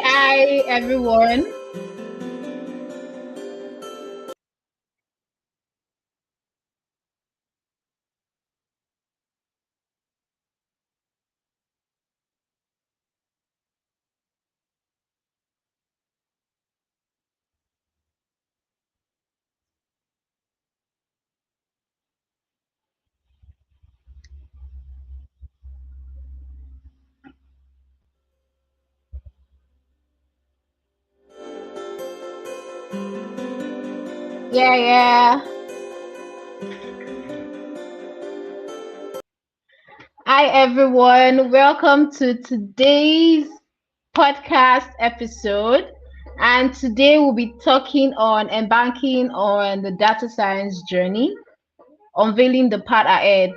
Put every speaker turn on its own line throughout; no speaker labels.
Hi, everyone. Yeah. Hi, everyone. Welcome to today's podcast episode. And today we'll be talking on embarking on the data science journey, unveiling the path ahead.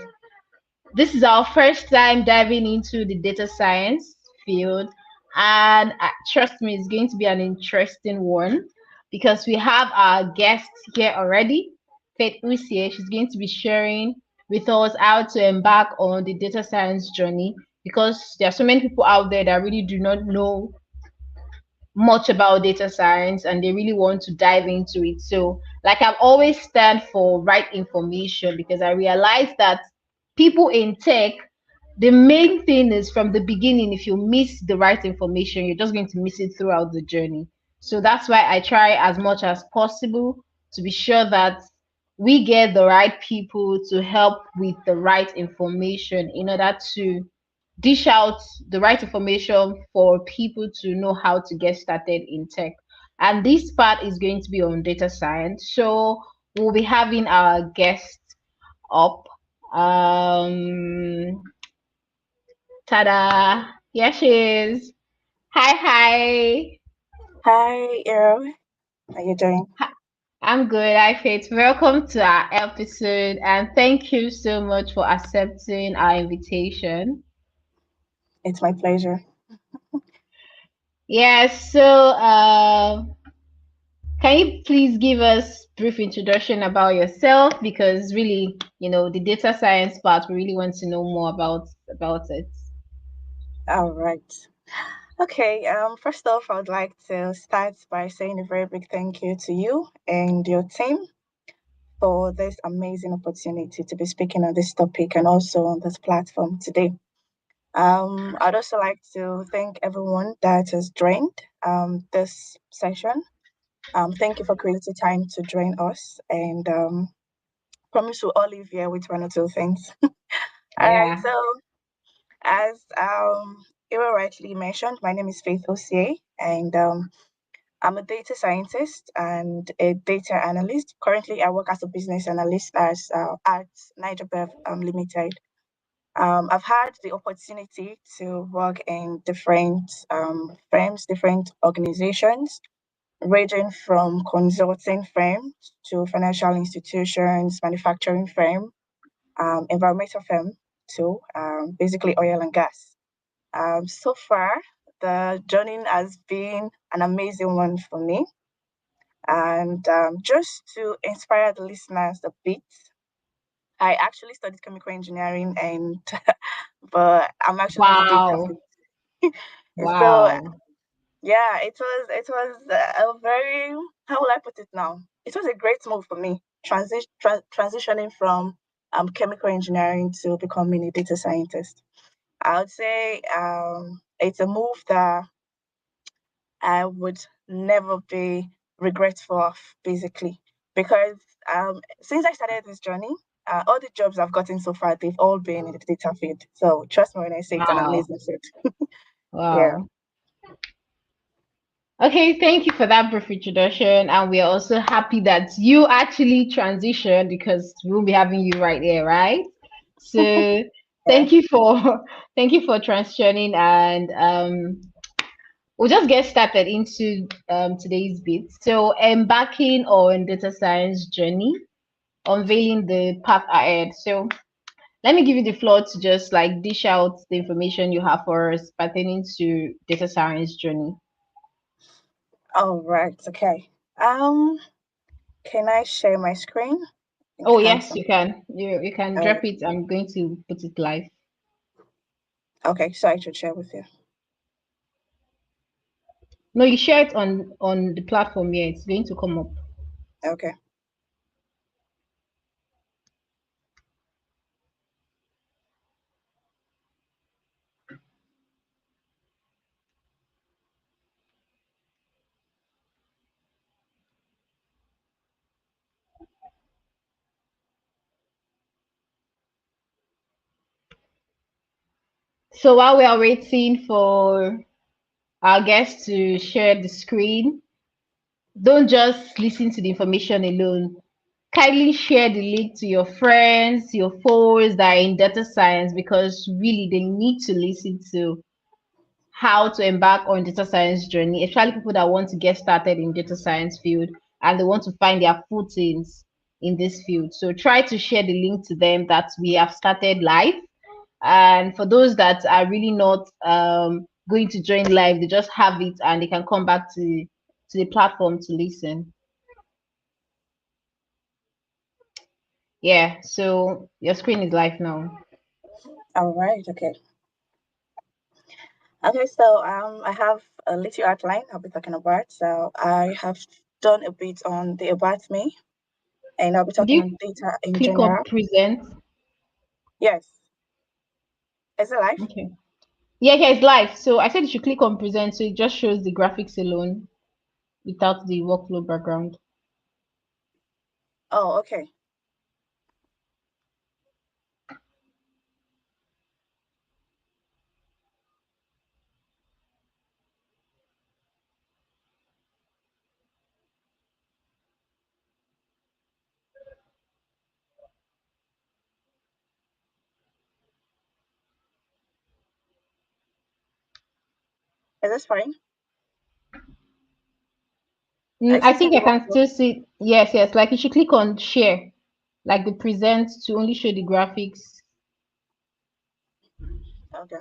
This is our first time diving into the data science field, and trust me, it's going to be an interesting one because we have our guest here already, Faith Usie. She's going to be sharing with us how to embark on the data science journey because there are so many people out there that really do not know much about data science and they really want to dive into it. So, like I've always stand for right information because I realize that people in tech, the main thing is from the beginning, if you miss the right information, you're just going to miss it throughout the journey. So that's why I try as much as possible to be sure that we get the right people to help with the right information in order to dish out the right information for people to know how to get started in tech. And this part is going to be on data science. So we'll be having our guest up. Um, tada! Here she is. Hi.
Hi, Earl. How you doing?
I'm good. Hi, Faith. Welcome to our episode, and thank you so much for accepting our invitation.
It's my pleasure.
Yes. So, can you please give us brief introduction about yourself? Because really, the data science part, we really want to know more about it.
All right. Okay. First off, I would like to start by saying a very big thank you to you and your team for this amazing opportunity to be speaking on this topic and also on this platform today. I'd also like to thank everyone that has joined this session. Thank you for creating time to join us, and promise to all leave here with one or two things. All right.
Yeah.
So as Ira rightly mentioned, my name is Faith Osie, and I'm a data scientist and a data analyst. Currently, I work as a business analyst at Nigerbev Limited. I've had the opportunity to work in different firms, different organizations, ranging from consulting firms to financial institutions, manufacturing firm, environmental firm, to basically oil and gas. So far, the journey has been an amazing one for me. And just to inspire the listeners a bit, I actually studied chemical engineering, and but I'm actually in the data
Wow.
field. So
Wow.
yeah, it was a very, how will I put it now? It was a great move for me, transitioning from chemical engineering to becoming a data scientist. I would say it's a move that I would never be regretful of, basically, because since I started this journey, all the jobs I've gotten so far, they've all been in the data field. So trust me when I say it's an
Wow.
amazing fit. Yeah.
Wow. Okay, thank you for that brief introduction. And we are also happy that you actually transitioned because we'll be having you right there, right? So
Yeah.
thank you for thank you for transitioning and we'll just get started into today's bit. So embarking on data science journey, unveiling the path ahead. So let me give you the floor to just like dish out the information you have for us pertaining to data science journey.
All right. Okay. Can I share my screen? I think
Oh
I have
yes,
some.
you can. You can
Oh,
drop it. I'm going to put it live.
okay. So I should share with you.
No, you share it on the platform. Yeah, it's going to come up.
Okay.
So while we are waiting for our guests to share the screen, don't just listen to the information alone. Kindly share the link to your friends, your foes that are in data science, because really they need to listen to how to embark on data science journey, especially people that want to get started in data science field and they want to find their footings in this field. So try to share the link to them that we have started live. And for those that are really not going to join live, they just have it and they can come back to the platform to listen. Yeah, so your screen is live now.
All right. Okay. Okay. So I have a little outline I'll be talking about. So I have done a bit on the about me, and I'll be
Did
talking
you
on data in
click on
general.
present?
Yes. Is it live?
Okay. Yeah, yeah, it's live. So I said you should click on present so it just shows the graphics alone without the workflow background.
Oh, okay. Is this fine? I
I
still see
think
the
I can
workflow.
still see. Yes, yes. Like you should click on share, like the present to only show the graphics.
Okay.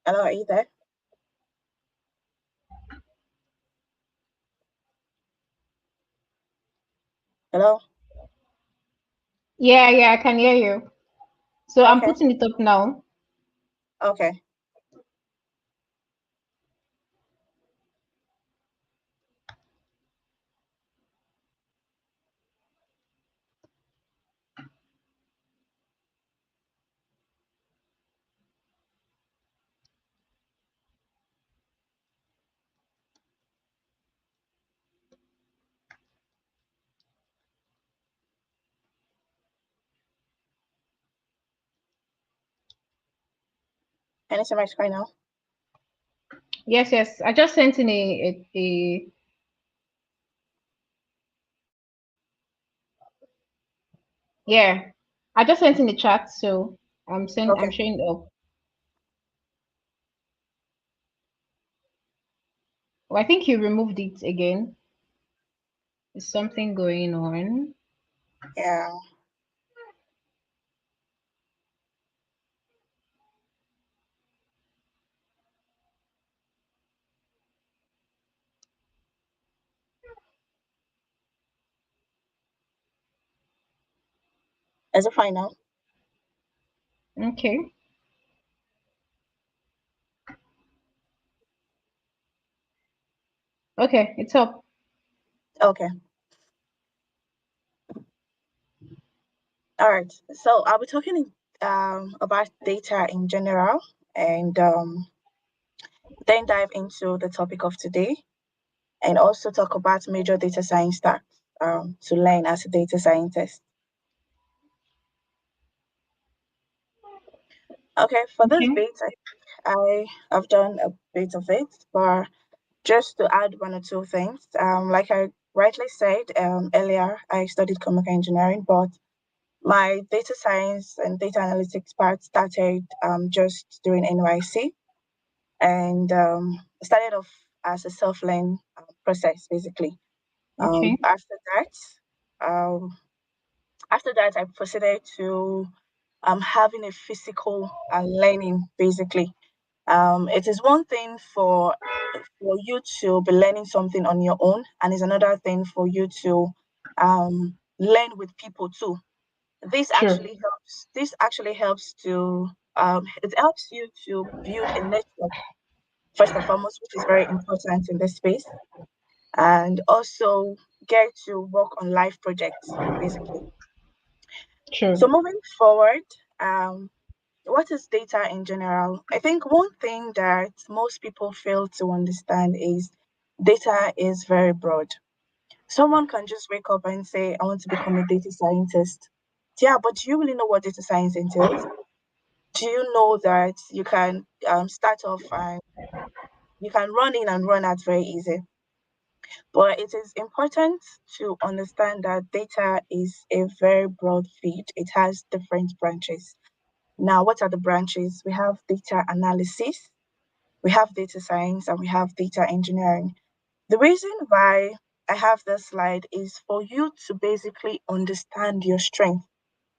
Hello, are you there? Hello?
Yeah, yeah, I can hear you. So I'm
Okay.
putting it up now.
Okay. Can you see my screen now?
Yes, yes. I just sent in a yeah. I just sent in the chat, so I'm
Okay.
showing it up. Oh, I think you removed it again. There's something going on.
Yeah. Is it fine now?
Okay. Okay, it's up.
Okay. All right. So I'll be talking about data in general and then dive into the topic of today and also talk about major data science tasks to learn as a data scientist. Okay, for this
Okay.
bit, I have done a bit of it, but just to add one or two things, like I rightly said earlier, I studied chemical engineering, but my data science and data analytics part started just during NYC, and started off as a self-learn process, basically.
Okay.
Um, after that, um, after that, I proceeded to having a physical learning, basically. It is one thing for you to be learning something on your own, and it's another thing for you to learn with people too. This
True.
actually helps. This actually helps to it helps you to build a network first and foremost, which is very important in this space, and also get to work on live projects basically. So
True.
moving forward, um, what is data in general? I think one thing that most people fail to understand is data is very broad. Someone can just wake up and say, I want to become a data scientist. Yeah, but do you really know what data science entails? Do you know that you can start off and you can run in and run out very easy? But it is important to understand that data is a very broad field. It has different branches. Now, what are the branches? We have data analysis, we have data science, and we have data engineering. The reason why I have this slide is for you to basically understand your strength.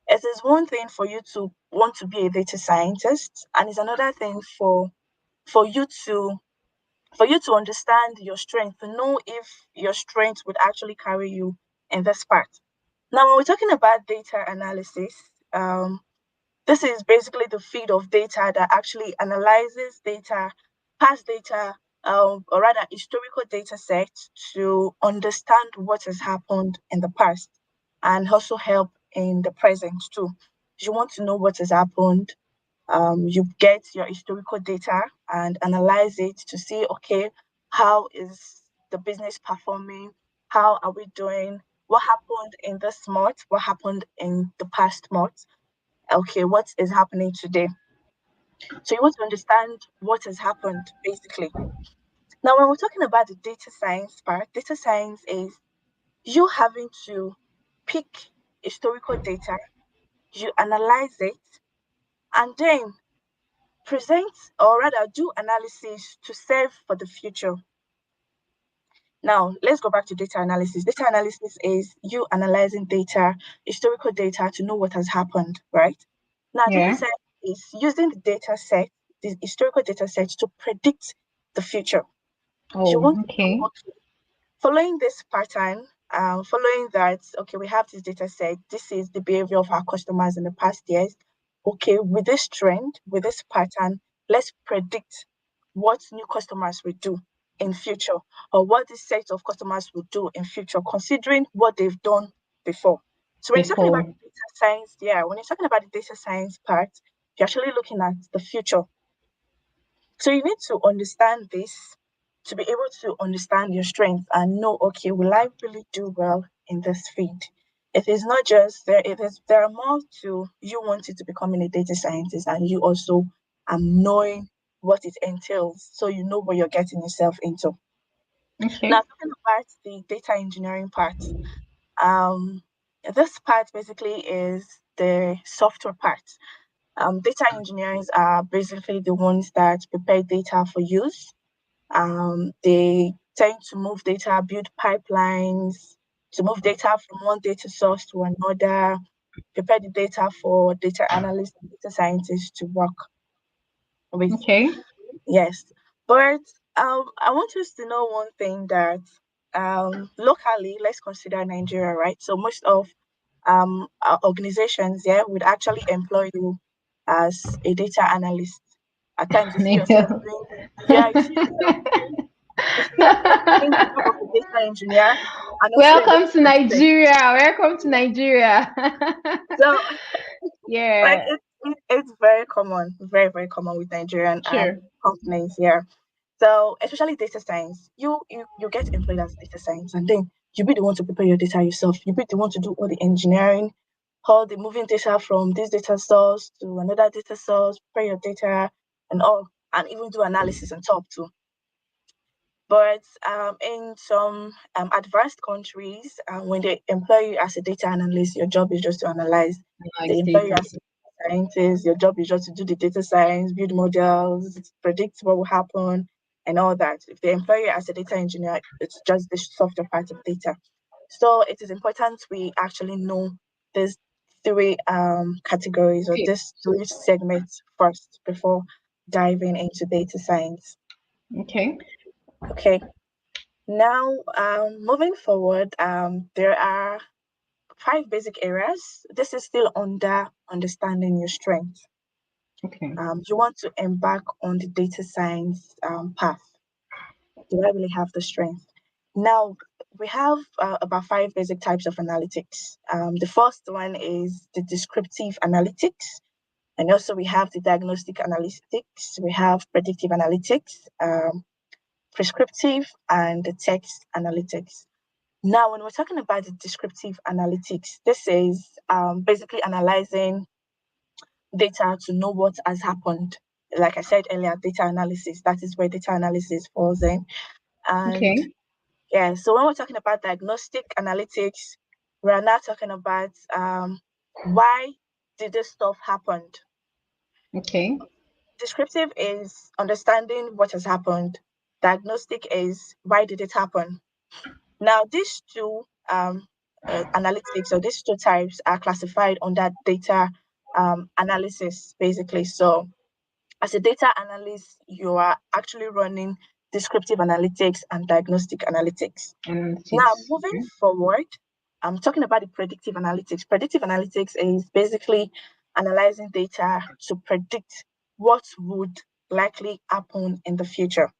It is one thing for you to want to be a data scientist, and it's another thing for you to understand your strength, to know if your strength would actually carry you in this part. Now, when we're talking about data analysis, this is basically the feed of data that actually analyzes data, past data, or rather historical data sets to understand what has happened in the past and also help in the present too. You want to know what has happened, you get your historical data and analyze it to see, okay, how is the business performing? How are we doing? What happened in this month? What happened in the past month? Okay, what is happening today? So you want to understand what has happened, basically. Now, when we're talking about the data science part, data science is you having to pick historical data, you analyze it, and then present or rather do analysis to serve for the future. Now, let's go back to data analysis. Data analysis is you analyzing data, historical data to know what has happened, right? Now, data
Yeah.
science is using the data set, the historical data set to predict the future. You
Oh,
want to know,
okay.
okay, following this pattern, following that, okay, we have this data set. This is the behavior of our customers in the past years. Okay, with this trend, with this pattern, let's predict what new customers will do in future, or what this set of customers will do in future, considering what they've done before. So when you're talking about
Before.
the data science, yeah, when you're talking about the data science part, you're actually looking at the future. So you need to understand this to be able to understand your strength and know, okay, will I really do well in this field? It is not just there, it is there are more to you wanting to becoming a data scientist and you also knowing what it entails so you know what you're getting yourself into. Now
Okay.
talking about the data engineering part, um this part basically is the software part. Data engineers are basically the ones that prepare data for use. They tend to move data, build pipelines to move data from one data source to another, prepare the data for data analysts and data scientists to work with.
Okay.
Yes, but I want us to know one thing that locally, let's consider Nigeria, right? So most of our organizations, yeah, would actually employ you as a data analyst. At times, you see yourself
Nigel.
doing, yeah, you see yourself doing the job of a data engineer and also in the
Welcome to
present.
Nigeria. Welcome to Nigeria.
So, like,
Yeah.
it's very common, very, very common with Nigerian
True.
companies here. So, especially data science, you get employed as data science, and then you be the one to prepare your data yourself. You be the one to do all the engineering, all the moving data from this data source to another data source, prepare your data and all, and even do analysis on top too. But in some advanced countries, when they employ you as a data analyst, your job is just to analyze. They
Nice
employ you
data.
as a scientist, your job is just to do the data science, build models, predict what will happen, and all that. If they employ you as a data engineer, it's just the softer part of data. So it is important we actually know these three categories or
Okay.
these three segments first before diving into data science.
Okay.
Okay. Now, moving forward, there are five basic areas. This is still under understanding your strengths.
Okay.
You want to embark on the data science path. Do I really have the strength? Now, we have about five basic types of analytics. The first one is the descriptive analytics, and also we have the diagnostic analytics, we have predictive analytics, prescriptive, and the text analytics. Now, when we're talking about the descriptive analytics, this is basically analyzing data to know what has happened. Like I said earlier, data analysis, that is where data analysis falls in. And
Okay.
yeah, so when we're talking about diagnostic analytics, we're now talking about why did this stuff happen?
Okay.
Descriptive is understanding what has happened. Diagnostic is why did it happen? Now, these two analytics or these two types are classified under data analysis, basically. So, as a data analyst, you are actually running descriptive analytics and diagnostic analytics. Now,
Analytics.
moving forward, I'm talking about the predictive analytics. Predictive analytics is basically analyzing data to predict what would likely happen in the future.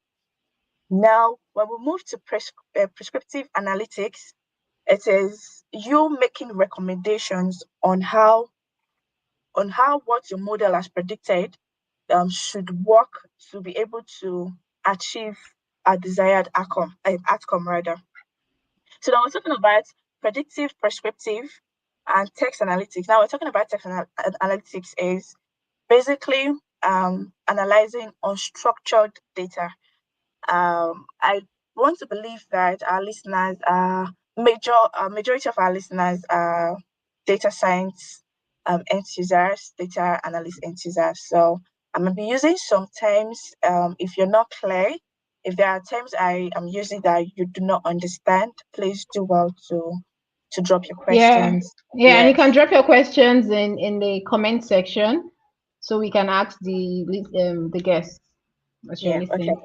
Now, when we move to prescriptive analytics, it is you making recommendations on how what your model has predicted should work to be able to achieve a desired outcome rather. So now we're talking about predictive, prescriptive, and text analytics. Now we're talking about analytics is basically analyzing unstructured data. I want to believe that our listeners are majority of our listeners are data science enthusiasts, data analyst enthusiasts. So I'm gonna be using some terms. If you're not clear, if there are terms I am using that you do not understand, please do well to drop your
Yeah.
questions.
Yeah, and you can
Yes,
drop your questions in the comment section so we can ask the guests as you're
yeah, okay,
listening.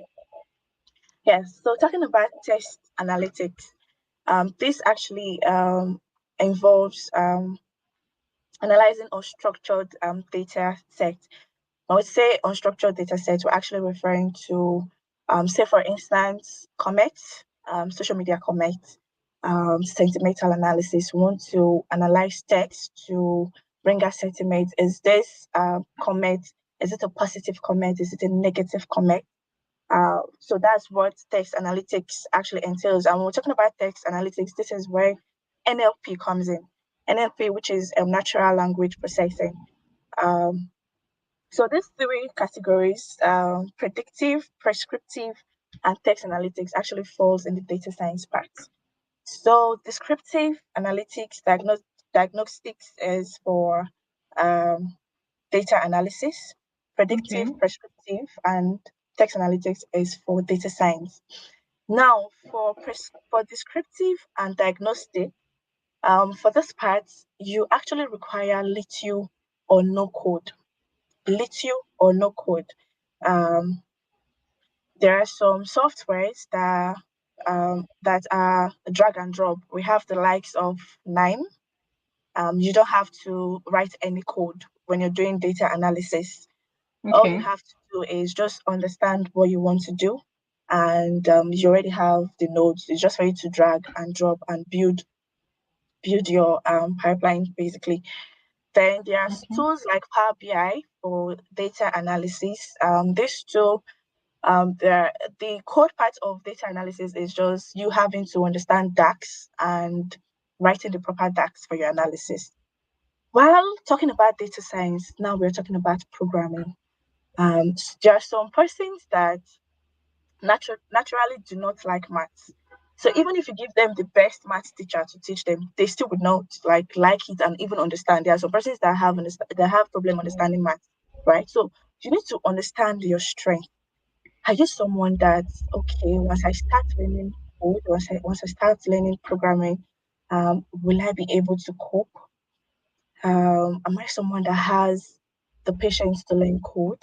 yes. So talking about test analytics, this actually involves analyzing unstructured data sets. When we say unstructured data sets, we're actually referring to, say, for instance, comments, social media comments, sentimental analysis. We want to analyze text to bring us sentiment. Is this comment, is it a positive comment? Is it a negative comment? So that's what text analytics actually entails. And when we're talking about text analytics, this is where NLP comes in. NLP, which is natural language processing. Um, so these three categories, predictive, prescriptive, and text analytics, actually falls in the data science part. So descriptive analytics, diagnostics is for um, data analysis,
Okay.
predictive, prescriptive, and text analytics is for data science. Now, for descriptive and diagnostic, for this part, you actually require little or no code. Little or no code. Um, there are some softwares that are drag and drop. We have the likes of Nine. You don't have to write any code when you're doing data analysis. All you
Okay.
have to do is just understand what you want to do, and you already have the nodes. It's just for you to drag and drop and build your pipeline basically. Then there are
Okay.
tools like Power BI for data analysis. This tool, the core part of data analysis is just you having to understand DAX and writing the proper DAX for your analysis. While talking about data science, now we're talking about programming. There are some persons that naturally do not like maths. So even if you give them the best maths teacher to teach them, they still would not like it and even understand. There are some persons that have problem understanding maths, right? So you need to understand your strength. Are you someone that's okay? Once I start learning code, once I start learning programming, will I be able to cope? Am I someone that has the patience to learn code?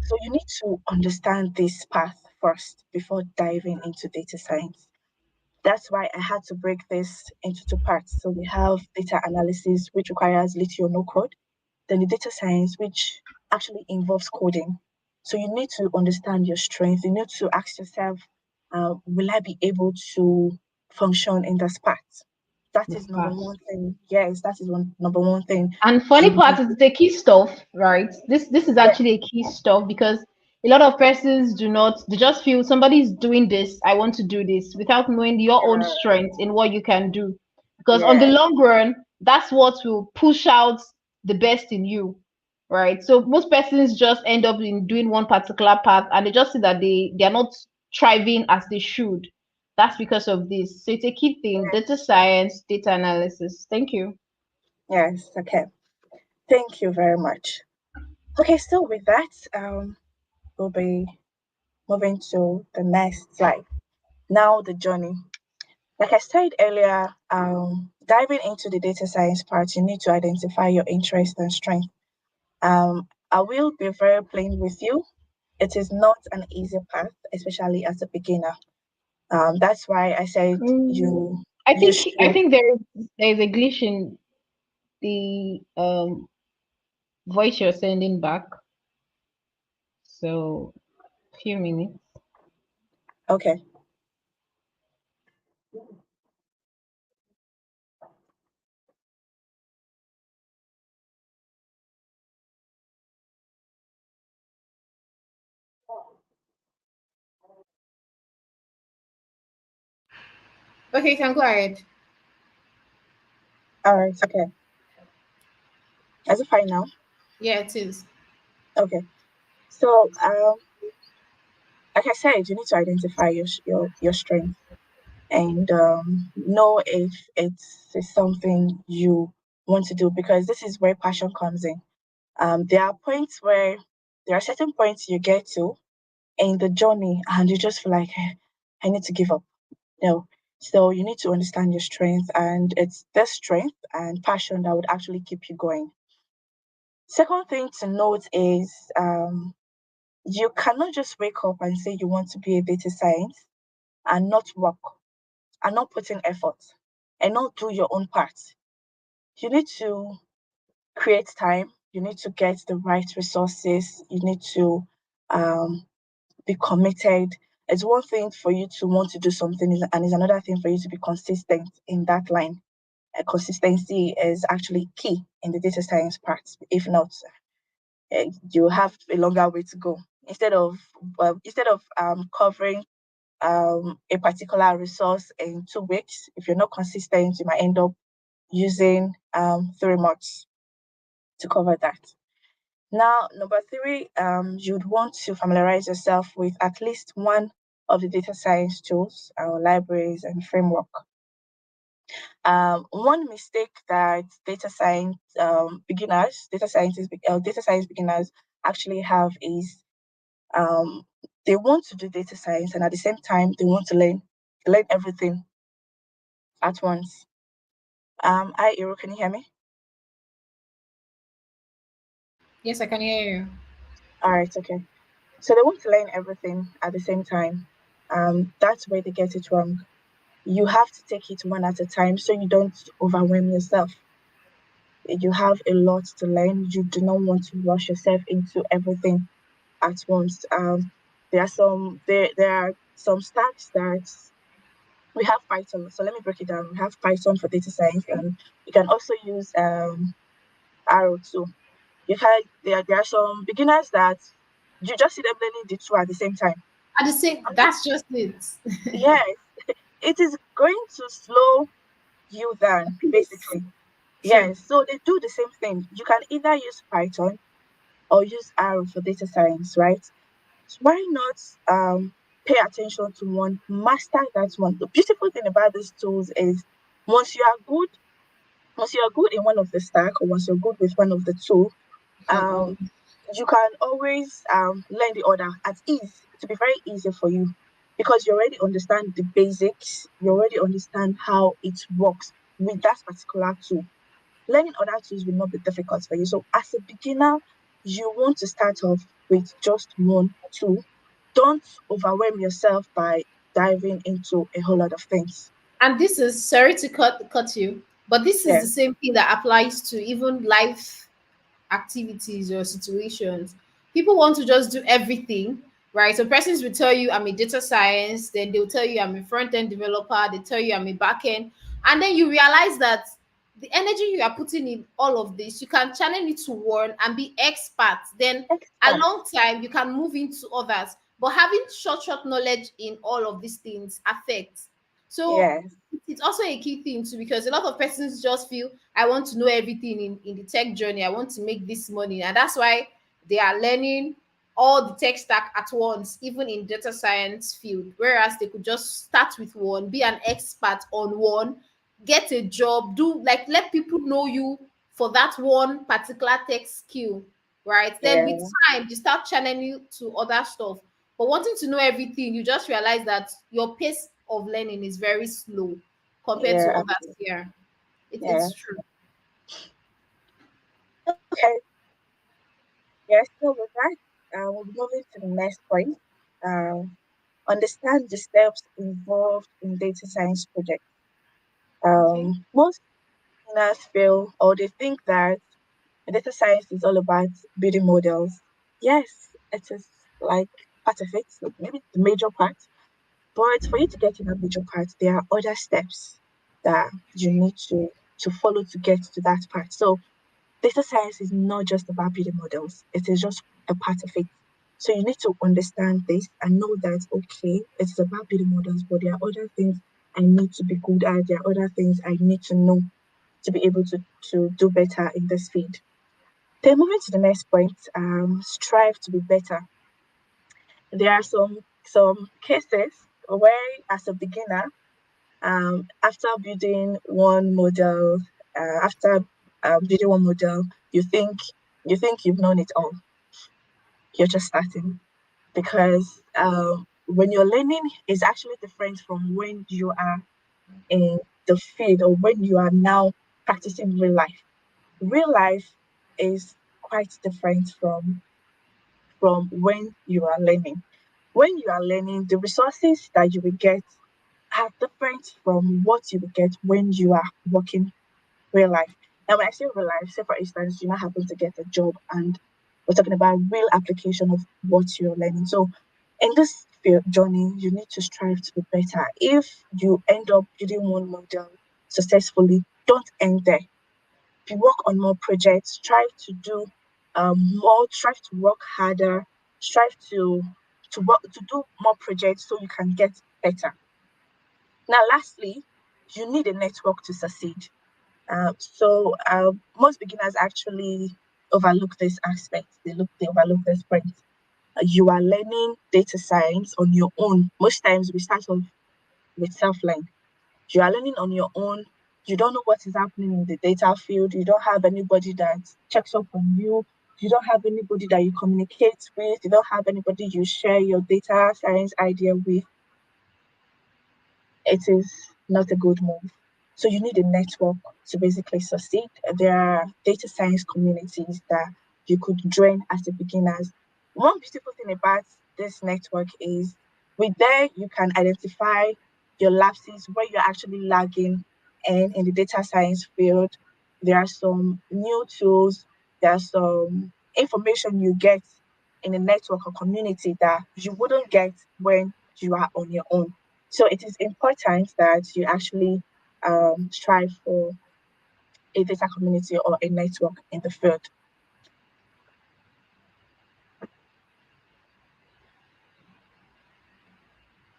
So you need to understand this path first before diving into data science. That's why I had to break this into two parts. So we have data analysis, which requires little or no code, then the data science, which actually involves coding. So you need to understand your strength. You need to ask yourself, will I be able to function in this part? That
This
is number
part.
one thing. Yes, that is number one thing
And funny
you
part
need.
is the key stuff, right? This is
Yeah,
actually a key stuff because a lot of persons do not, they just feel somebody's doing this, I want to do this without knowing your own
yeah,
strength in what you can do. Because on the
yeah,
long run, that's what will push out the best in you. Right. So most persons just end up in doing one particular path and they just see that they are not thriving as they should. That's because of this. So it's a key thing. Data science, data analysis. Thank you.
yes. Okay. Thank you very much. Okay, so with that, we'll be moving to the next slide. Now, the journey. Like I said earlier, diving into the data science part, you need to identify your interest and strength. I will be very plain with you. It is not an easy path, especially as a beginner. That's why I said
Mm, I
you
think I
should.
think there's a glitch in the voice you're sending back. So few minutes.
Okay.
Okay, you can go ahead.
All right. Okay. As a fine now.
Yeah, it is.
Okay. So, like I said, you need to identify your strength and know if it's something you want to do, because this is where passion comes in. There are points where there are certain points you get to in the journey and you just feel like, "Eh, I need to give up." No. So you need to understand your strength, and it's this strength and passion that would actually keep you going. Second thing to note is you cannot just wake up and say you want to be a data science and not work and not put in effort and not do your own part. You need to create time. You need to get the right resources. You need to um, be committed. It's one thing for you to want to do something, and it's another thing for you to be consistent in that line. Consistency is actually key in the data science part. If not, you have a longer way to go. Instead of covering a particular resource in 2 weeks, if you're not consistent, you might end up using 3 months to cover that. Now, number three, you'd want to familiarize yourself with at least one of the data science tools, libraries, and framework. One mistake that data science beginners actually have is um, they want to do data science, and at the same time they want to learn everything at once. Hi, Iro, can you hear me?
Yes, I can hear you.
All right, okay. So they want to learn everything at the same time. That's where they get it wrong. You have to take it one at a time so you don't overwhelm yourself. You have a lot to learn. You do not want to rush yourself into everything at once. There are some stacks that we have Python. So let me break it down. We have Python for data science, and you can also use Arrow too. There are some beginners that you just see them learning the two at the same time.
At the same,
And
that's just it.
yes, it is going to slow you down, basically.
True.
Yes, so they do the same thing. You can either use Python or use R for data science, right? So why not pay attention to one, master that one? The beautiful thing about these tools is once you are good, once you are good in one of the stack, or once you're good with one of the two,
Come on.
um, you can always learn the other at ease. To be very easy for you because you already understand the basics. You already understand how it works with that particular tool. Learning other tools will not be difficult for you. So as a beginner, you want to start off with just one tool. Don't overwhelm yourself by diving into a whole lot of things.
And this is, sorry to cut you, but this is
Yeah,
the same thing that applies to even life activities or situations. People want to just do everything, right? So persons will tell you I'm a data science, then they'll tell you I'm a front end developer, they tell you I'm a back end, and then you realize that the energy you are putting in all of this, you can channel it to one and be expert. Then a
expert.
long time you can move into others. But having short knowledge in all of these things affects. So
Yes,
it's also a key thing too, because a lot of persons just feel I want to know everything in the tech journey. I want to make this money. And that's why they are learning all the tech stack at once, even in data science field. Whereas they could just start with one, be an expert on one, get a job, do like let people know you for that one particular tech skill, right? Then with
yeah,
time, you start channeling to other stuff. But wanting to know everything, you just realize that your pace of learning is very slow compared to
yeah,
others.
absolutely.
Yeah,
Yeah.
it's true.
Okay. Yes. So with that, we'll be moving to the next point. Um, understand the steps involved in data science projects.
Okay.
Most beginners feel or they think that data science is all about building models. Yes, it is like part of it, so maybe the major part. But for you to get to that major part, there are other steps that you need to follow to get to that part. So data science is not just about building models, it is just a part of it. So you need to understand this and know that okay, it's about building models, but there are other things I need to be good at, there are other things I need to know to be able to do better in this field. Then moving to the next point, strive to be better. There are some cases where as a beginner, after building one model, after building one model, you think you've known it all. You're just starting because when you're learning is actually different from when you are in the field or when you are now practicing real life. Real life is quite different from when you are learning. When you are learning, the resources that you will get are different from what you will get when you are working real life. And when I say real life, say for instance, you now happen to get a job and we're talking about real application of what you're learning. So in this field journey, you need to strive to be better. If you end up building one model successfully, don't end there. If you work on more projects, strive to do more, strive to work harder, strive to do more projects so you can get better. Now, lastly, you need a network to succeed. So most beginners actually overlook this aspect. They overlook this point. You are learning data science on your own. Most times we start off with self-learn. You are learning on your own. You don't know what is happening in the data field. You don't have anybody that checks up on you. You don't have anybody that you communicate with. You don't have anybody you share your data science idea with. It is not a good move. So you need a network to basically succeed. There are data science communities that you could join as a beginners. One beautiful thing about this network is with there you can identify your lapses where you're actually lagging and in the data science field. There are some new tools, there are some information you get in a network or community that you wouldn't get when you are on your own. So it is important that you actually strive for a data community or a network in the field.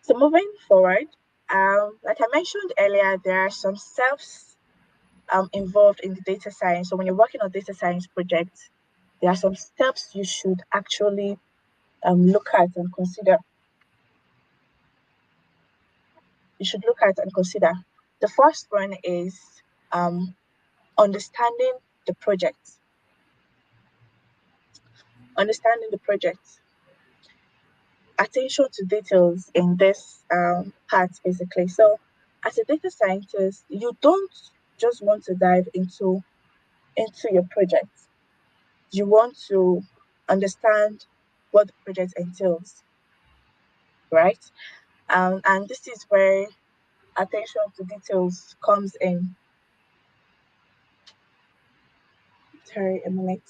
So moving forward, like I mentioned earlier, there are some steps. involved in the data science. So when you're working on data science projects, there are some steps you should actually look at and consider. You should look at and consider. The first one is um, understanding the project. Understanding the project. Attention to details in this part, basically. So, as a data scientist, you don't just want to dive into your project. You want to understand what the project entails, right? And this is where attention to details comes in. Sorry, a minute.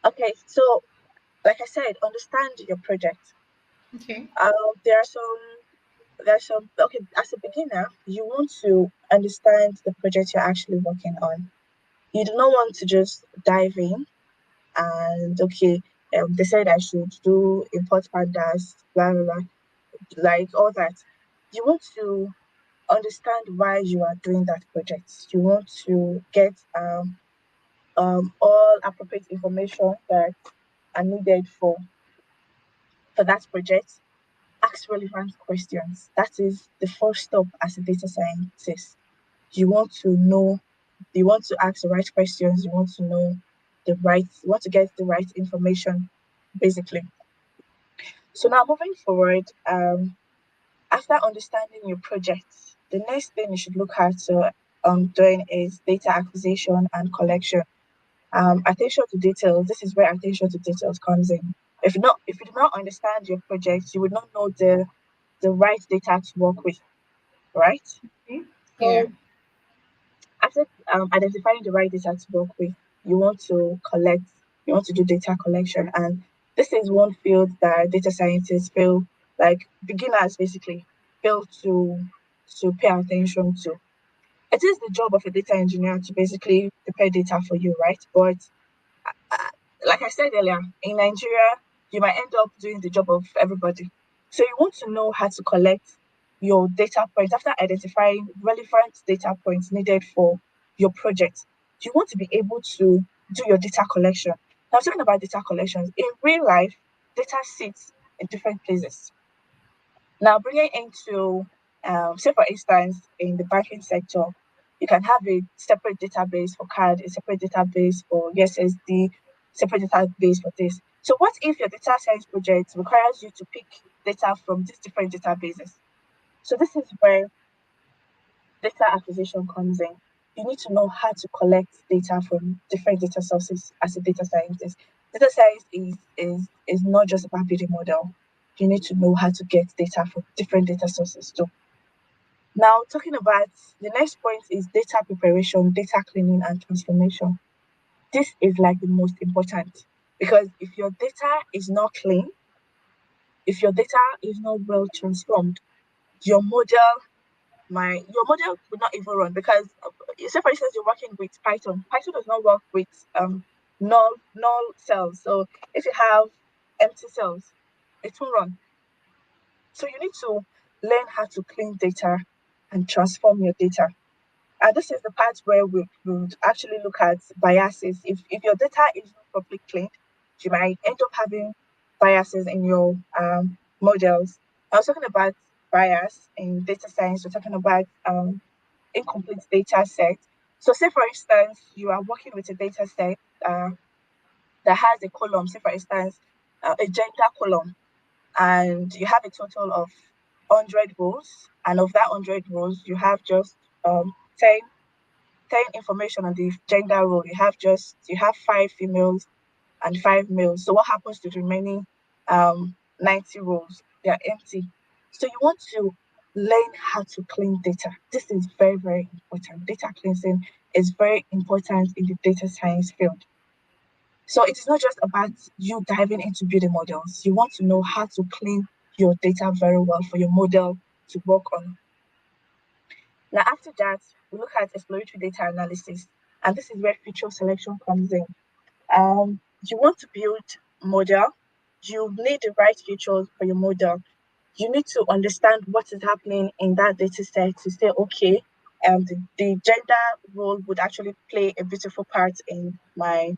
Okay, so like I said, understand your project.
Okay.
Um, there are some okay, as a beginner, you want to understand the project you're actually working on. You do not want to just dive in and okay, they said I should do import pandas, blah blah blah, like all that. You want to understand why you are doing that project. You want to get all appropriate information that are needed for that project. Ask relevant questions. That is the first step as a data scientist. You want to know, you want to ask the right questions, you want to know you want to get the right information, basically. So now moving forward, after understanding your project, the next thing you should look at doing is data acquisition and collection. Attention to details. This is where attention to details comes in. If you do not understand your project, you would not know the right data to work with, right?
Okay. Yeah.
So after identifying the right data to work with, you want to collect, you want to do data collection. And this is one field that data scientists feel like beginners basically fail to pay attention to. It is the job of a data engineer to basically prepare data for you, right? But uh, like I said earlier, in Nigeria, you might end up doing the job of everybody. So you want to know how to collect your data points after identifying relevant data points needed for your project. You want to be able to do your data collection. Now, talking about data collections, in real life, data sits in different places. Now, bringing into, say for instance, in the banking sector, you can have a separate database for card, a separate database for USSD, separate database for this. So, what if your data science project requires you to pick data from these different databases? So, this is where data acquisition comes in. You need to know how to collect data from different data sources as a data scientist. Data science is not just about building model. You need to know how to get data from different data sources too. Now, talking about the next point is data preparation, data cleaning, and transformation. This is like the most important because if your data is not clean, if your data is not well transformed, your model your model will not even run because say for instance you're working with Python does not work with null cells. So if you have empty cells, it won't run. So you need to learn how to clean data and transform your data. And this is the part where we would actually look at biases. If your data is not properly cleaned, you might end up having biases in your models. I was talking about bias in data science. We're talking about incomplete data set. So, say for instance, you are working with a data set that has a column, say for instance, a gender column, and you have a total of 100 rows, and of that 100 rows, you have just 10 information on the gender role. You have five females and five males. So what happens to the remaining 90 rows? They are empty. So you want to learn how to clean data. This is very, very important. Data cleansing is very important in the data science field. So it is not just about you diving into building models. You want to know how to clean your data very well for your model to work on. Now, after that, we look at exploratory data analysis, and this is where feature selection comes in. You want to build model, you need the right features for your model. You need to understand what is happening in that data set to say, okay, the gender role would actually play a beautiful part in my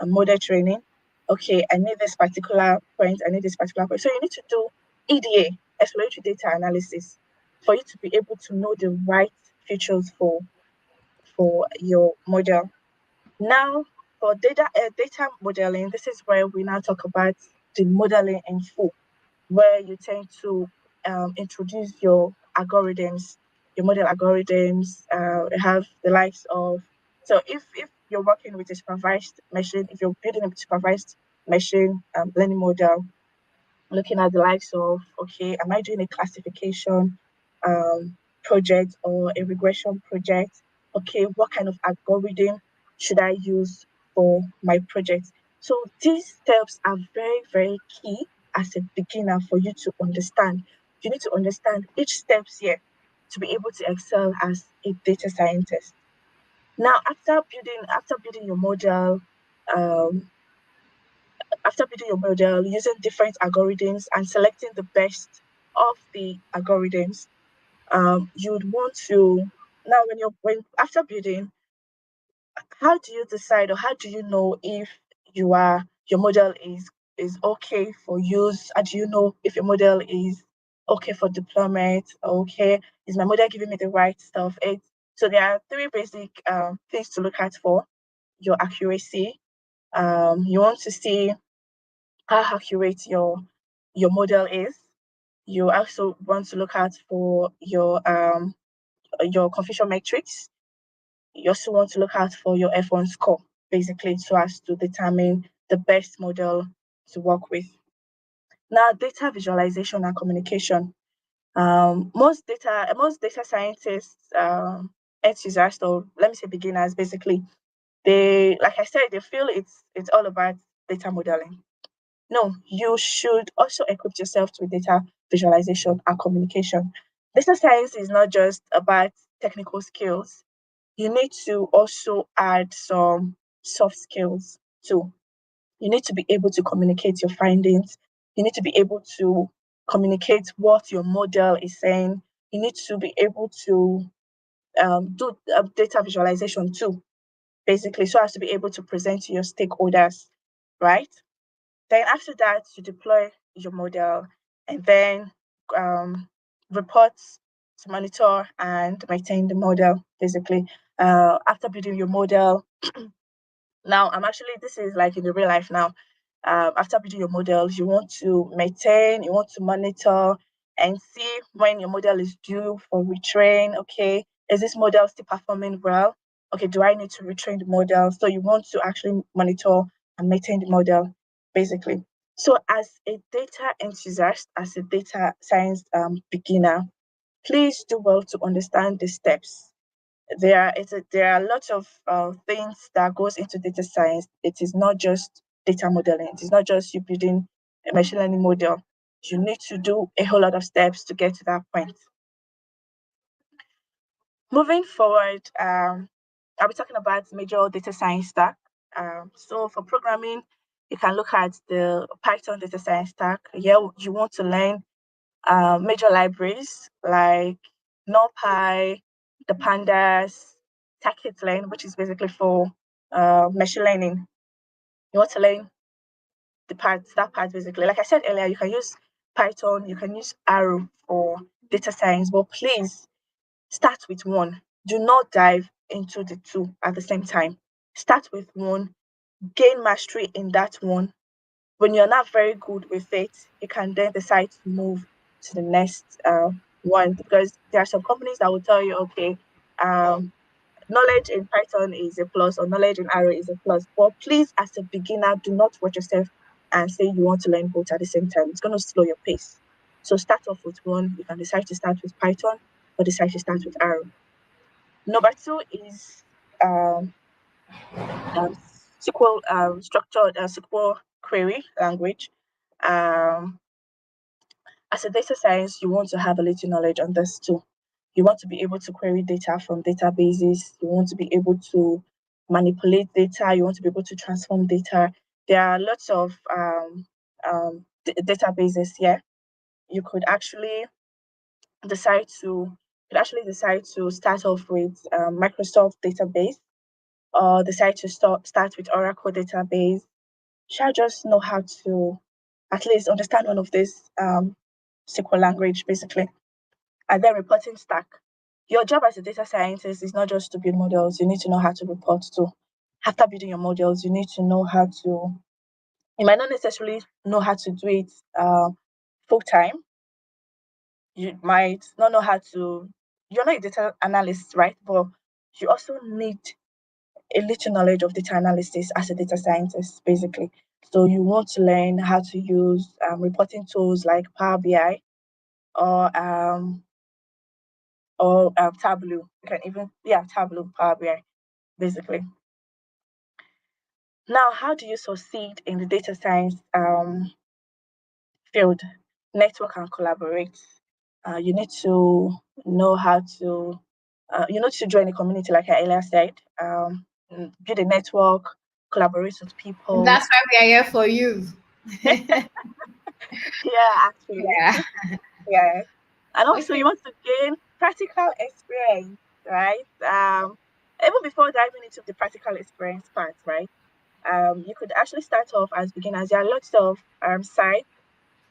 model training. Okay, I need this particular point, I need this particular point. So you need to do EDA, exploratory data analysis, for you to be able to know the right features for your model. Now, for data modeling, this is where we now talk about the modeling in full, where you tend to introduce your model algorithms, have the likes of. So if you're working with a supervised machine, if you're building a supervised machine learning model, looking at the likes of, okay, am I doing a classification project or a regression project? Okay, what kind of algorithm should I use for my project? So these steps are very, very key as a beginner for you to understand. You need to understand each steps here to be able to excel as a data scientist. Now, after building your model, um, using different algorithms and selecting the best of the algorithms, you would want to now when after building, how do you decide or how do you know if your model is okay for use? How do you know if your model is okay for deployment? Okay, is my model giving me the right stuff? So there are three basic things to look at for your accuracy. You want to see how accurate your model is. You also want to look at for your confusion metrics. You also want to look out for your F1 score, basically, so as to determine the best model to work with. Now, data visualization and communication. Most data scientists, enthusiasts, or let me say beginners, basically, they, like I said, they feel it's all about data modeling. No, you should also equip yourself with data visualization and communication. Data science is not just about technical skills. You need to also add some soft skills too. You need to be able to communicate your findings. You need to be able to communicate what your model is saying. You need to be able to do data visualization too, basically, so as to be able to present to your stakeholders, right? Then after that, you deploy your model and then um, reports to monitor and maintain the model, basically. After building your model, now this is like in the real life now. After building your models, you want to maintain, you want to monitor and see when your model is due for retrain. Okay, is this model still performing well? Okay, do I need to retrain the model? So you want to actually monitor and maintain the model, basically. So as a data enthusiast, as a data science beginner, please do well to understand the steps. There are lots of things that goes into data science. It is not just data modeling. It is not just you building a machine learning model. You need to do a whole lot of steps to get to that point. Moving forward, I'll be talking about major data science stack. So for programming, you can look at the Python data science stack. Yeah, you want to learn major libraries like NumPy, the Pandas, scikit-learn, which is basically for machine learning. You want to learn that part basically. Like I said earlier, you can use Python, you can use Arrow for data science, but please start with one. Do not dive into the two at the same time. Start with one, gain mastery in that one. When you're not very good with it, you can then decide to move to the next one, because there are some companies that will tell you, okay, um, knowledge in Python is a plus or knowledge in Arrow is a plus. But please, as a beginner, do not watch yourself and say you want to learn both at the same time. It's going to slow your pace. So start off with one. You can decide to start with Python or decide to start with Arrow. Number two is um, um, SQL structured SQL query language. Um, as a data science, you want to have a little knowledge on this too. You want to be able to query data from databases. You want to be able to manipulate data. You want to be able to transform data. There are lots of databases here. You could actually decide to start off with Microsoft database, or decide to start with Oracle database. Shall just know how to at least understand one of these SQL language basically. And then reporting stack. Your job as a data scientist is not just to build models. You need to know how to report too. After building your models, you need to know how to. You might not necessarily know how to do it full time. You might not know how to. You're not a data analyst, right? But you also need a little knowledge of data analysis as a data scientist, basically. So you want to learn how to use reporting tools like Power BI or Tableau. You can even Tableau, Power BI, basically. Now, how do you succeed in the data science field? Network and collaborate. You need to know how to. You need to join a community, like I earlier said. Build a network, collaborate with
And
people.
that's why we are here for you.
Yeah, actually,
Yeah.
yeah. And also,
Okay.
you want to gain practical experience, right? Even before diving into the practical experience part, right? You could actually start off as beginners. There are lots of sites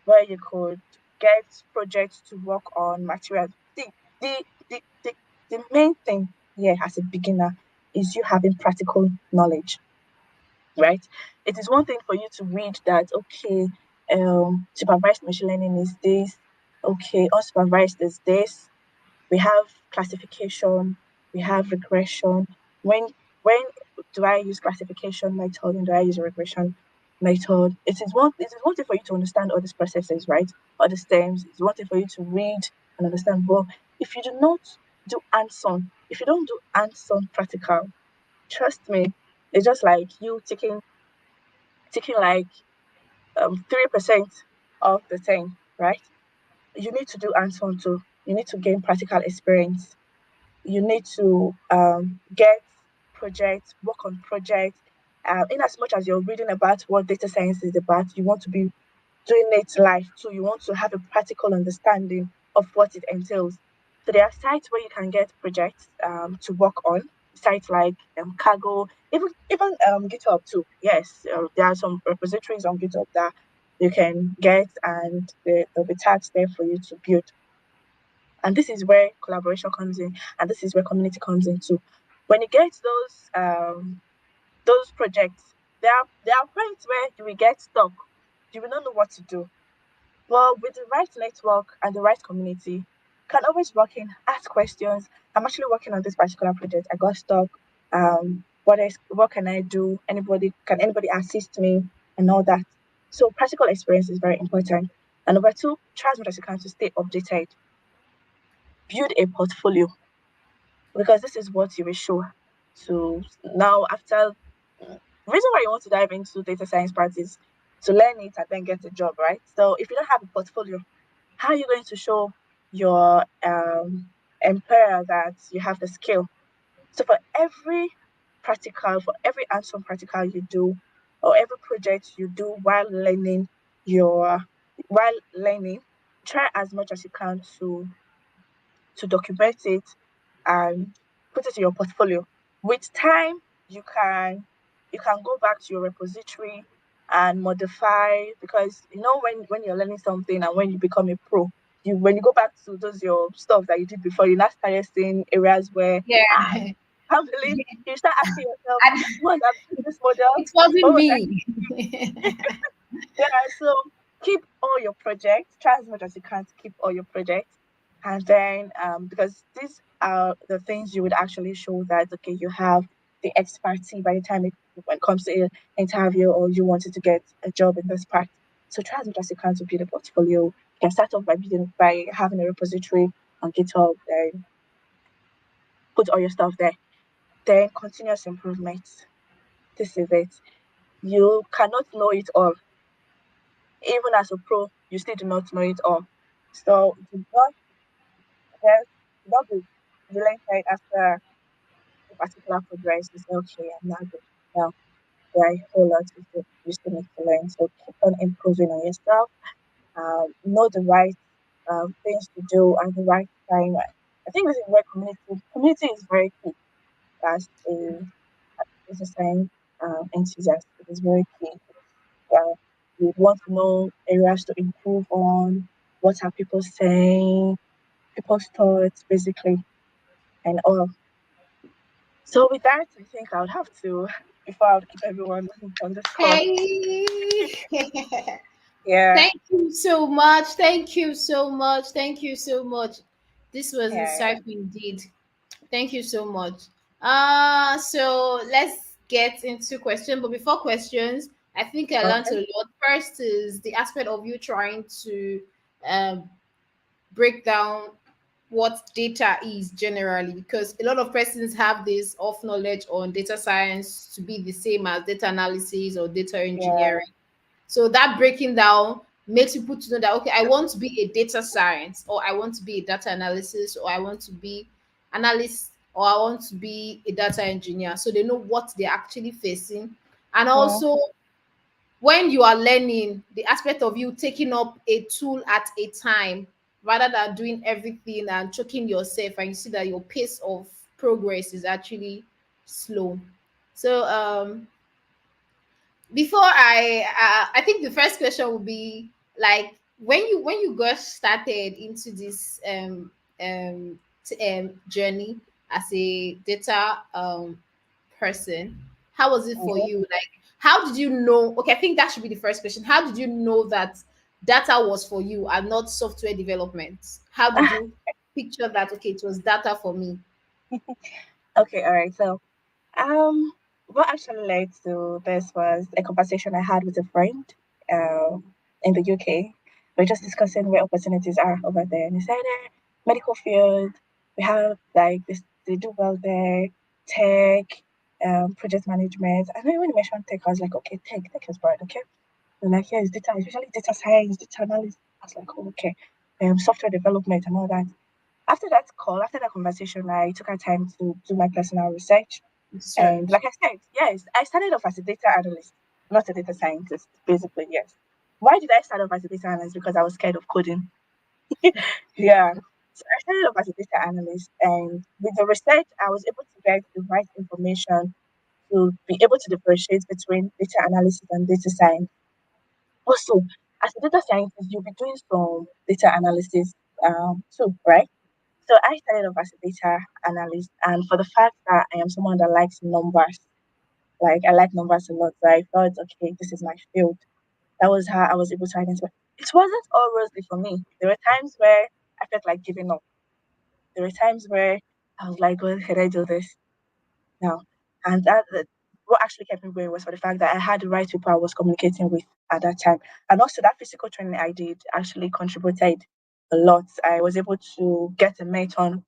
where you could get projects to work on materials. The, the, the, the main thing here as a beginner is you having practical knowledge, right? It is one thing for you to read that, okay, supervised machine learning is this, okay, unsupervised is this, we have classification, we have regression. When do I use classification method and do I use a regression method? It is one thing for you to understand all these processes, right? All these terms. It's one thing for you to read and understand. But if you do not do hands-on, if you don't do hands-on practical, trust me, it's just like you taking like 3% of the thing, right? You need to do hands-on too. You need to gain practical experience. You need to get projects, work on projects. In as much as you're reading about what data science is about, you want to be doing it live too. You want to have a practical understanding of what it entails. So there are sites where you can get projects to work on. Sites like Cargo, even GitHub too. Yes, there are some repositories on GitHub that you can get, and there'll be tags there for you to build. And this is where collaboration comes in, and this is where community comes in too. When you get those projects, there are points where you will get stuck. You will not know what to do. But with the right network and the right community, you can always walk in, ask questions. I'm actually working on this particular project. I got stuck. What can I do? Anybody assist me and all that? So practical experience is very important. And number two, try as much as you can to stay updated. Build a portfolio, because this is what you will show to now after. Reason why you want to dive into data science practice to learn it and then get a job, right? So if you don't have a portfolio, how are you going to show your employer that you have the skill? So for every hands-on practical you do, or every project you do your while learning, try as much as you can to document it and put it in your portfolio. With time, you can you can go back to your repository and modify, because when you're learning something and when you become a pro, you when you go back to those your stuff that you did before, you now start seeing areas where
Yeah.
I'm feeling you start asking yourself,
And
what I built this model?
it wasn't
What was I
me.
Yeah, so keep all your projects, try as much as you can to keep all your projects. And then, because these are the things you would actually show that, okay, you have the expertise by the time when it comes to an interview or you wanted to get a job in this part. So try as much as you can to build a portfolio. You can start off by having a repository on GitHub, then put all your stuff there. Then continuous improvement. This is it. You cannot know it all. Even as a pro, you still do not know it all. So do not just do not be relented after a particular progress. You say, okay, I'm not good. Now there are a whole lot you still need to learn. So keep on improving on yourself. Know the right things to do at the right time. I think this is where community is very key as a science enthusiast. It is very key. You want to know areas to improve on, what are people saying, people's thoughts, basically, and all. So with that, I think I would have to, before I would keep everyone on this call.
Hey.
Yeah,
Thank you so much. Thank you so much. Thank you so much. This was
yeah,
insightful indeed. Thank you so much. So let's get into questions. But before questions, I think I
yeah.
learned
Okay.
a lot. First is the aspect of you trying to um, break down what data is generally, because a lot of persons have this off knowledge on data science to be the same as data analysis or data
Yeah.
engineering. So that breaking down makes people to know that okay, I want to be a data science, or I want to be a data analysis, or I want to be analyst, or I want to be a data engineer. So they know what they're actually facing. And
Mm,
also when you are learning, the aspect of you taking up a tool at a time rather than doing everything and choking yourself, and you see that your pace of progress is actually slow. So before I think the first question would be like when you got started into this journey as a data person, how was it for
mhm.
you? Like, how did you know? Okay, I think that should be the first question. How did you know that data was for you and not software development? How did you picture that? Okay, it was data for me.
Okay, all right. So, what actually led to this was a conversation I had with a friend, in the UK. We're just discussing where opportunities are over there, and he said, medical field, we have like this, they do well there, tech, project management. And then when you mentioned tech, I was like, okay, tech is broad, okay. And like, yeah, it's data, especially data science, data analysis. I was like, oh, okay, software development and all that. After that conversation, I took our time to do my personal research. And
Research.
like I said, yes, I started off as a data analyst, not a data scientist, basically, yes. Why did I start off as a data analyst? Because I was scared of coding. Yeah. So I started off as a data analyst, and with the research, I was able to get the right information to be able to differentiate between data analysis and data science. Also, as a data scientist, you'll be doing some data analysis too, right? So I started off as a data analyst, and for the fact that I am someone that likes numbers, like I like numbers a lot, so I thought, okay, this is my field. That was how I was able to identify. It wasn't all rosy for me. There were times where I felt like giving up. There were times where I was like, well, can I do this? No. And what actually kept me going was for the fact that I had the right people I was communicating with at that time. And also that physical training I did actually contributed a lot. I was able to get a mentor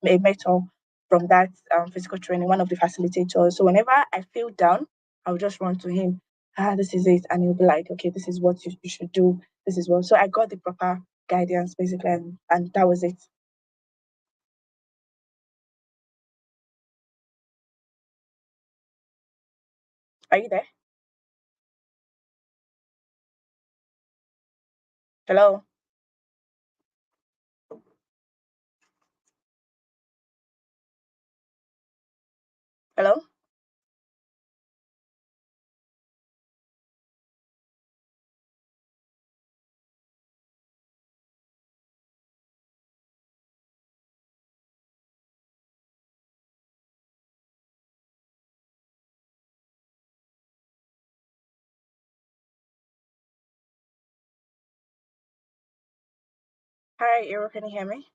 from that physical training, one of the facilitators. So whenever I feel down, I'll just run to him. This is it. And he'll be like, okay, this is what you should do. This is what. So I got the proper guidance basically, and that was it. Are you there? Hello? Hello? Hi, Iro, can you hear me?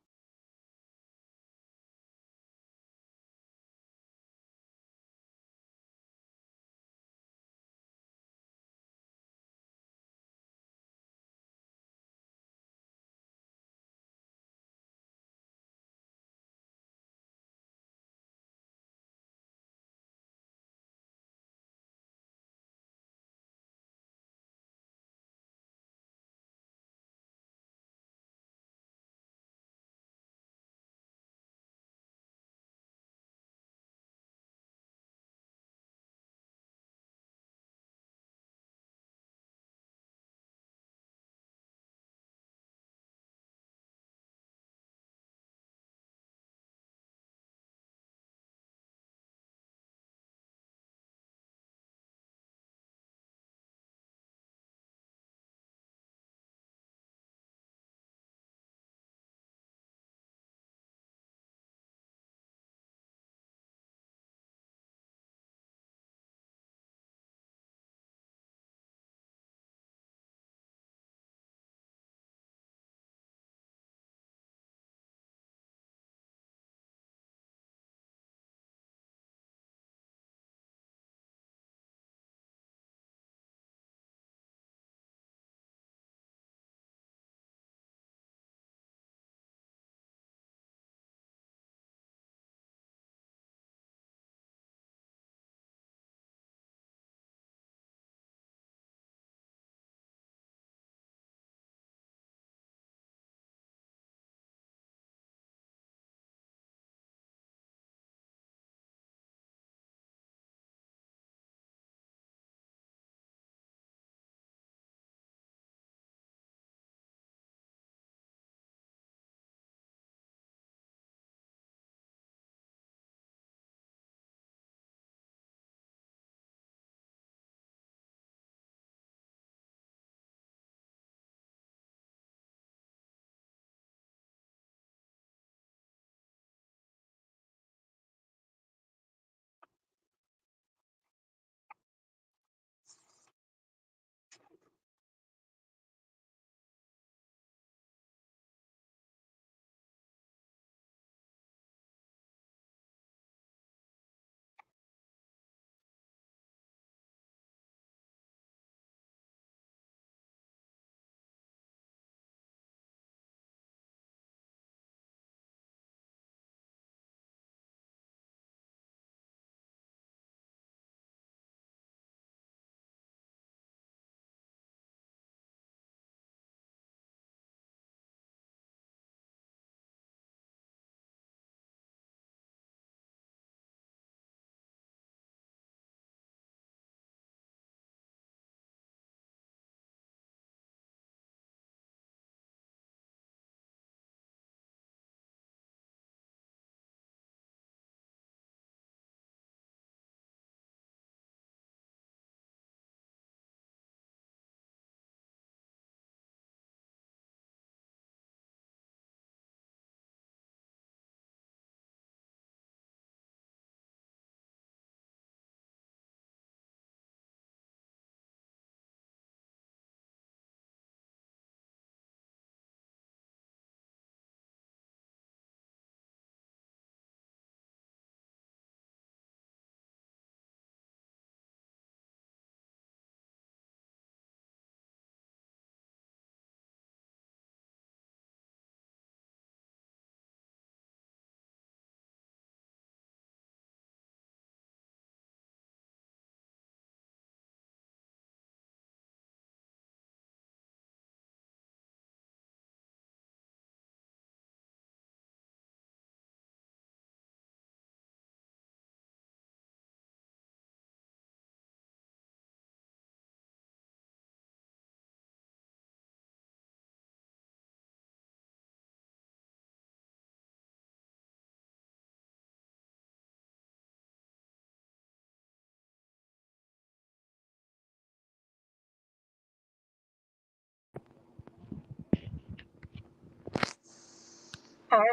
Hi.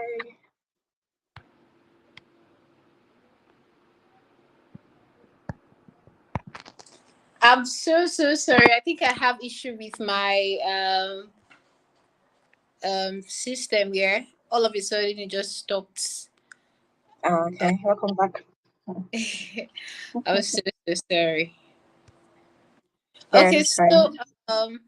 I'm so sorry. I think I have issue with my system here. All of a sudden it just stopped.
Okay, welcome back.
I was so sorry.
Yeah,
Okay,
that's fine.
so um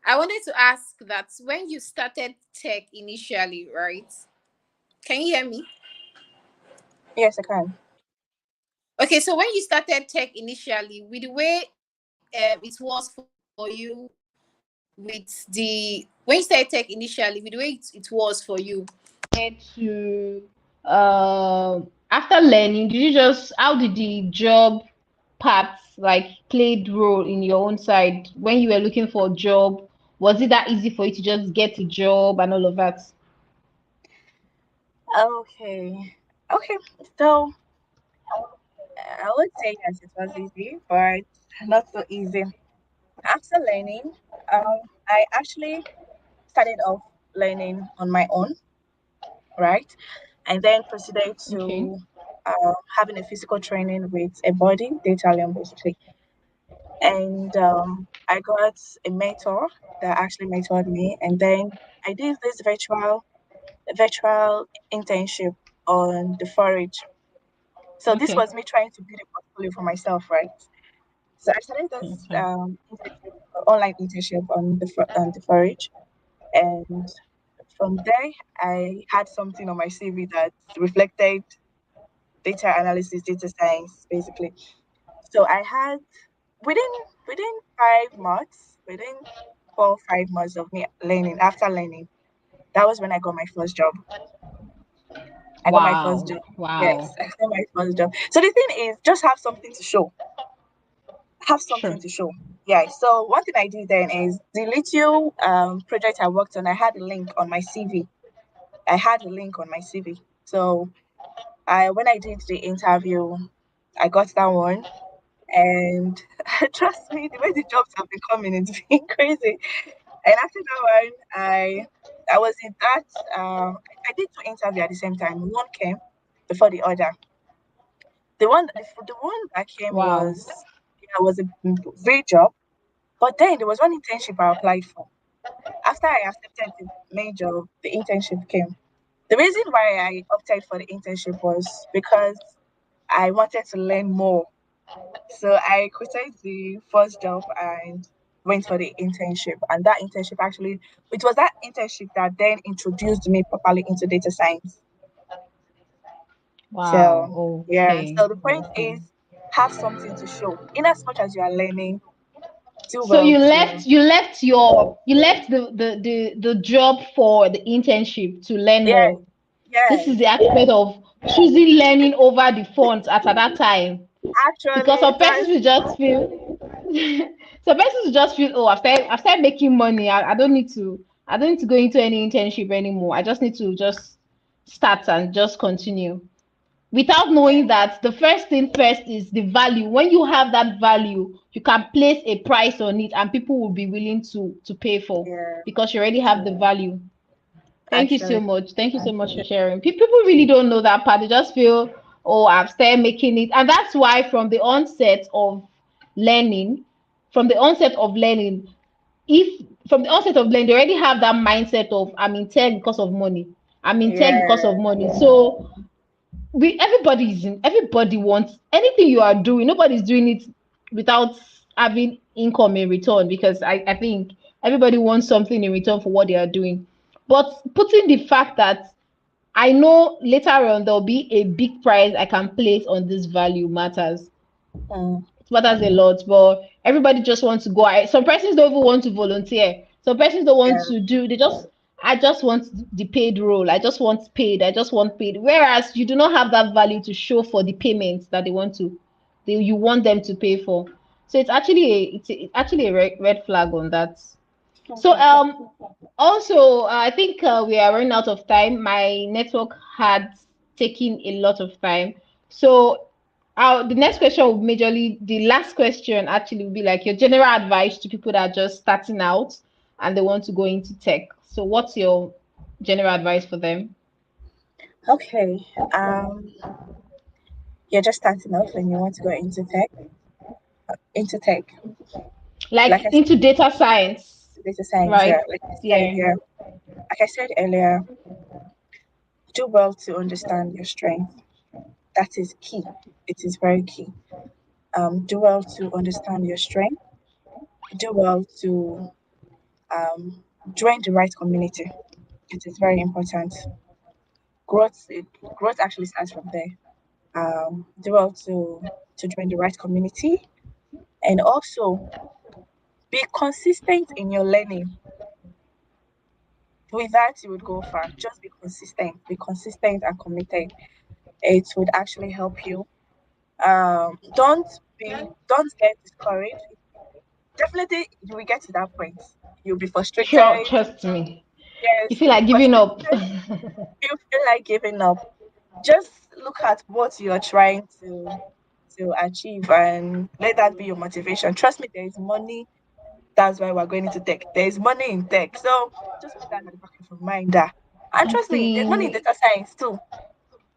I wanted to ask that when you started tech initially, right? Can you hear me?
Yes, I can.
Okay, so when you started tech initially, with the way it was for you, with the when you started tech initially, with the way it was for you, to after learning, did you just how did the job parts like played role in your own side when you were looking for a job? Was it that easy for you to just get a job and all of that?
Okay. Okay. So I would say yes, it was easy, but not so easy. After learning, I actually started off learning on my own, right? And then proceeded
Okay.
to having a physical training with a body data learn basically. And I got a mentor that actually mentored me, and then I did this virtual internship on the forage. So this
Okay.
was me trying to build a portfolio for myself, right? So I started this
Okay.
internship, online internship on the forage, and from there I had something on my CV that reflected data analysis, data science, basically. So I had within within 5 months, within 4 or 5 months of me learning, after learning, that was when I got my first job. I got my first
Wow.
job.
Wow.
Yes, I got my first job. So the thing is, just have something to show. Have
Sure.
something to show. Yeah. So one thing I did then is the little project I worked on. I had a link on my CV. I had a link on my CV. So I when I did the interview, I got that one. And trust me, the way the jobs have been coming, it's been crazy. And after that one, I was in that. I did two interviews at the same time. One came before the other. The one that came
Wow.
was a great job. But then there was one internship I applied for. After I accepted the main job, the internship came. The reason why I opted for the internship was because I wanted to learn more. So I quitted the first job and went for the internship. And that internship actually, it was that internship that then introduced me properly into data science. So
Wow.
yeah,
Okay.
so the point
Okay.
is have something to show. In as much as you are learning, do
So
well
you
to
left you left the job for the internship to learn
yes,
more. This is
yes.
the aspect of choosing learning over the funds at that time. Because
Actually
some
it
persons
was
will just feel some persons will just feel, oh, I've started making money. I don't need to go into any internship anymore. I just need to just start and just continue. Without knowing that the first thing first is the value. When you have that value, you can place a price on it and people will be willing to pay for
yeah,
because you already have the value. Thank you so
actually.
much. Thank you so much for sharing. People really don't know that part. They just feel, oh, I've started making it. And that's why learning, from the onset of learning, if from the onset of learning, they already have that mindset of I'm in tech because of money. I'm in tech because
Yeah,
of money. So everybody wants anything you are doing, nobody's doing it without having income in return because I think everybody wants something in return for what they are doing. But putting the fact that I know later on there'll be a big price I can place on this value matters.
mm,
It matters a lot, but everybody just wants to go. Some persons don't even want to volunteer. Some persons don't want
yeah,
to do. I just want the paid role. I just want paid. I just want paid. Whereas you do not have that value to show for the payments that you want them to pay for. So it's actually a red flag on that. So also I think we are running out of time. My network had taken a lot of time. So the next question will majorly the last question actually will be like your general advice to people that are just starting out and they want to go into tech. So what's your general advice for them?
Okay. You're just starting off and you want to go into tech. Like
Like
I said,
into data science,
data science. Yeah.
right?
Like I said,
Yeah.
yeah. Like I said earlier, do well to understand your strength. That is key. It is very key. Do well to understand your strength. Do well to um, join the right community. It is very important. Growth, growth actually starts from there. Do well to join the right community, and also be consistent in your learning. With that, you would go far. Just be consistent. Be consistent and committed. It would actually help you. Don't get discouraged. Definitely, you will get to that point. You'll be
Sure,
frustrated.
trust me. You
Yes,
feel
you'll be
like giving up.
frustrated. You feel like giving up. Just look at what you're trying to achieve and let that be your motivation. Trust me, there is money. That's why we're going into tech. There is money in tech. So just put that at the back of your mind. And trust me, there's money in
See,
data science too.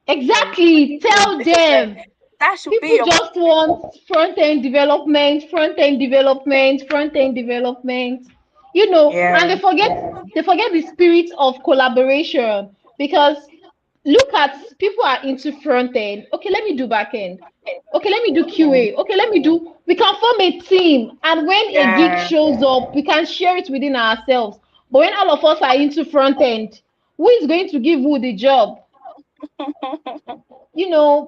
There is
exactly.
money in
Tell
data science.
them.
That should be
People
your
just
motivation.
want front end development, front end development, front end development. You know,
Yeah.
and they forget the spirit of collaboration because look at people are into front end. Okay, let me do back end. Okay, let me do
Mm.
QA. Okay, let me do. We can form a team, and when a gig
Yeah.
shows up, we can share it within ourselves. But when all of us are into front end, who is going to give who the job?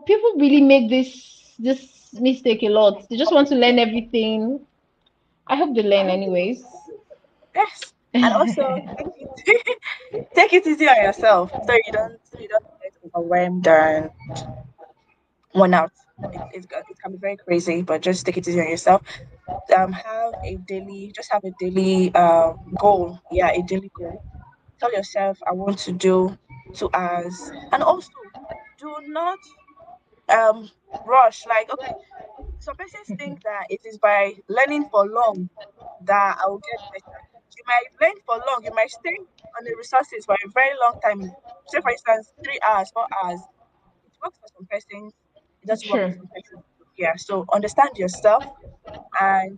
People really make this mistake a lot. They just want to learn everything. I hope they learn anyways.
Yes. And also take it easy on yourself so you don't get overwhelmed and worn out. It can be very crazy, but just take it easy on yourself. Have a daily goal. Yeah, a daily goal. Tell yourself I want to do 2 hours. And also do not um rush. Like, okay, some persons think that it is by learning for long that I will get better. You might learn for long, you might stay on the resources for a very long time. Say for instance, 3 hours, 4 hours. It works for some persons, it doesn't work for
Sure.
some persons. Yeah. So understand yourself, and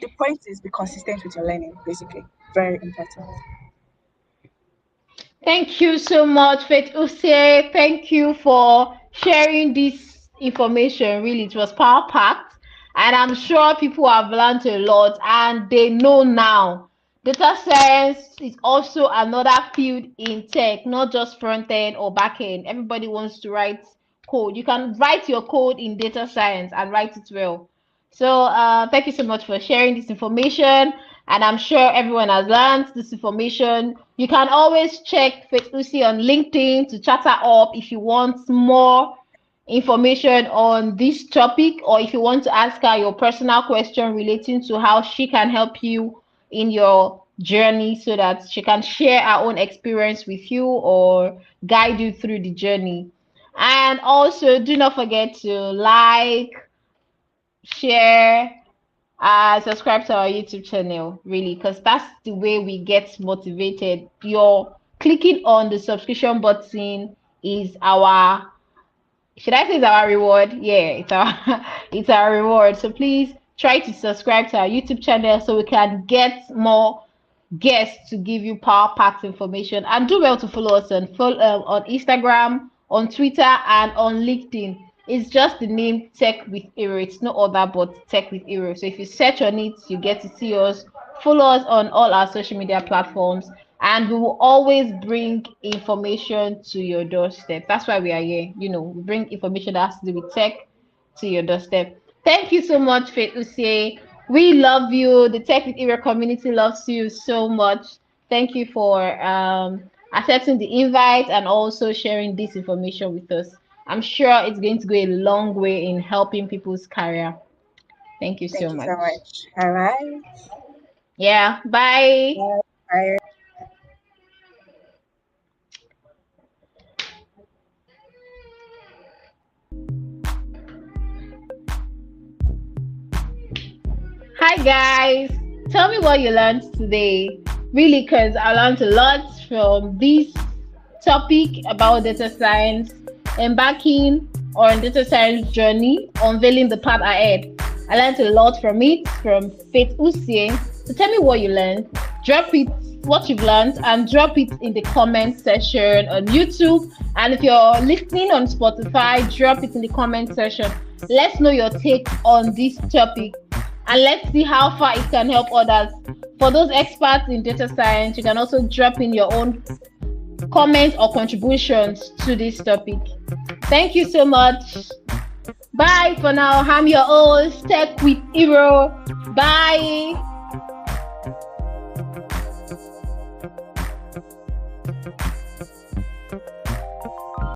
the point is be consistent with your learning, basically. Very important.
Thank you so much, Faith Use. Thank you for sharing this information. Really, it was power packed, and I'm sure people have learned a lot and they know now. Data science is also another field in tech, not just front end or back end. Everybody wants to write code. You can write your code in data science and write it well. So thank you so much for sharing this information. And I'm sure everyone has learned this information. You can always check Faith Usi on LinkedIn to chat her up if you want more information on this topic, or if you want to ask her your personal question relating to how she can help you in your journey so that she can share her own experience with you or guide you through the journey. And also, do not forget to like, share, subscribe to our YouTube channel, really, because that's the way we get motivated. Your clicking on the subscription button is our, should I say it's our reward? Yeah, it's our it's our reward. So please try to subscribe to our YouTube channel so we can get more guests to give you power packed information. And do well to follow us on Instagram, on Twitter, and on LinkedIn. It's just the name Tech with Hero. It's no other but Tech with Hero. So if you search on it, you get to see us. Follow us on all our social media platforms, and we will always bring information to your doorstep. That's why we are here. We bring information that has to do with tech to your doorstep. Thank you so much, Faith Usie. We love you. The Tech with Era community loves you so much. Thank you for accepting the invite and also sharing this information with us. I'm sure it's going to go a long way in helping people's career. Thank you so
Thank you so
much.
much. All right.
Yeah, bye.
Bye.
Hi guys. Tell me what you learned today. Really, because I learned a lot from this topic about data science, embarking on data science journey, unveiling the path ahead. I learned a lot from it from Faith Usie. So tell me what you learned. Drop it, what you've learned, and drop it in the comment section on YouTube. And if you're listening on Spotify, drop it in the comment section. Let's know your take on this topic and let's see how far it can help others. For those experts in data science, you can also drop in your own comments or contributions to this topic. Thank you so much. Bye for now. I'm your host, Tech with Hero. Bye.